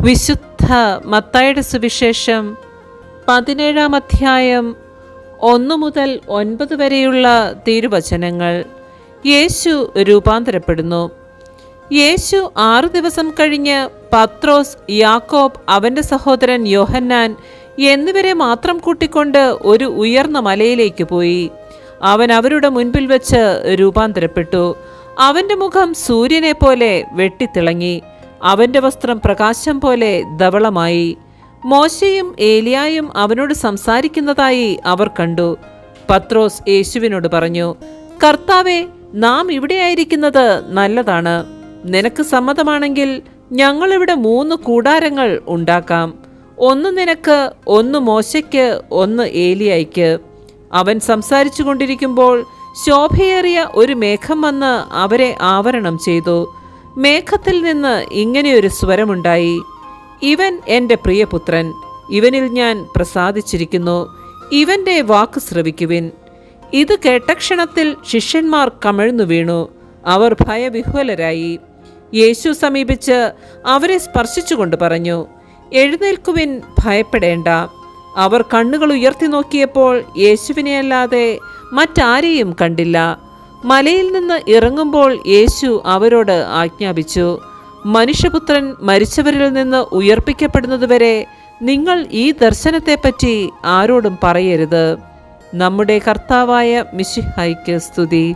വിശുദ്ധ മത്തായിയുടെ സുവിശേഷം 17-ാം അധ്യായം 1 മുതൽ 9 വരെയുള്ള തിരുവചനങ്ങൾ. യേശു രൂപാന്തരപ്പെടുന്നു. യേശു 6 ദിവസം കഴിഞ്ഞ് പത്രോസ്, യാക്കോബ്, അവൻ്റെ സഹോദരൻ യോഹന്നാൻ എന്നിവരെ മാത്രം കൂട്ടിക്കൊണ്ട് ഒരു ഉയർന്ന മലയിലേക്ക് പോയി. അവൻ അവരുടെ മുൻപിൽ വെച്ച് രൂപാന്തരപ്പെട്ടു. അവൻ്റെ മുഖം സൂര്യനെ പോലെ വെട്ടിത്തിളങ്ങി. അവൻ്റെ വസ്ത്രം പ്രകാശം പോലെ ധവളമായി. മോശയും ഏലിയായും അവനോട് സംസാരിക്കുന്നതായി അവർ കണ്ടു. പത്രോസ് യേശുവിനോട് പറഞ്ഞു, കർത്താവേ, നാം ഇവിടെയായിരിക്കുന്നത് നല്ലതാണ്. നിനക്ക് സമ്മതമാണെങ്കിൽ ഞങ്ങളിവിടെ 3 കൂടാരങ്ങൾ ഉണ്ടാക്കാം. ഒന്ന് നിനക്ക്, ഒന്ന് മോശയ്ക്ക്, ഒന്ന് ഏലിയായ്ക്ക്. അവൻ സംസാരിച്ചു കൊണ്ടിരിക്കുമ്പോൾ ശോഭയേറിയ ഒരു മേഘം വന്ന് അവരെ ആവരണം ചെയ്തു. മേഘത്തിൽ നിന്ന് ഇങ്ങനെയൊരു സ്വരമുണ്ടായി, ഇവൻ എൻ്റെ പ്രിയപുത്രൻ, ഇവനിൽ ഞാൻ പ്രസാദിച്ചിരിക്കുന്നു, ഇവൻ്റെ വാക്ക് ശ്രവിക്കുവിൻ. ഇത് കേട്ട ക്ഷണത്തിൽ ശിഷ്യന്മാർ കമിഴ്ന്നു വീണു. അവർ ഭയവിഹ്വലരായി. യേശു സമീപിച്ച് അവരെ സ്പർശിച്ചുകൊണ്ട് പറഞ്ഞു, എഴുന്നേൽക്കുവിൻ, ഭയപ്പെടേണ്ട. അവർ കണ്ണുകൾ ഉയർത്തി നോക്കിയപ്പോൾ യേശുവിനെ അല്ലാതെ മറ്റാരെയും കണ്ടില്ല. മലയിൽ നിന്ന് ഇറങ്ങുമ്പോൾ യേശു അവരോട് ആജ്ഞാപിച്ചു, മനുഷ്യപുത്രൻ മരിച്ചവരിൽ നിന്ന് ഉയർപ്പിക്കപ്പെടുന്നതുവരെ നിങ്ങൾ ഈ ദർശനത്തെപ്പറ്റി ആരോടും പറയരുത്. നമ്മുടെ കർത്താവായ മിശിഹായ്ക്ക് സ്തുതി.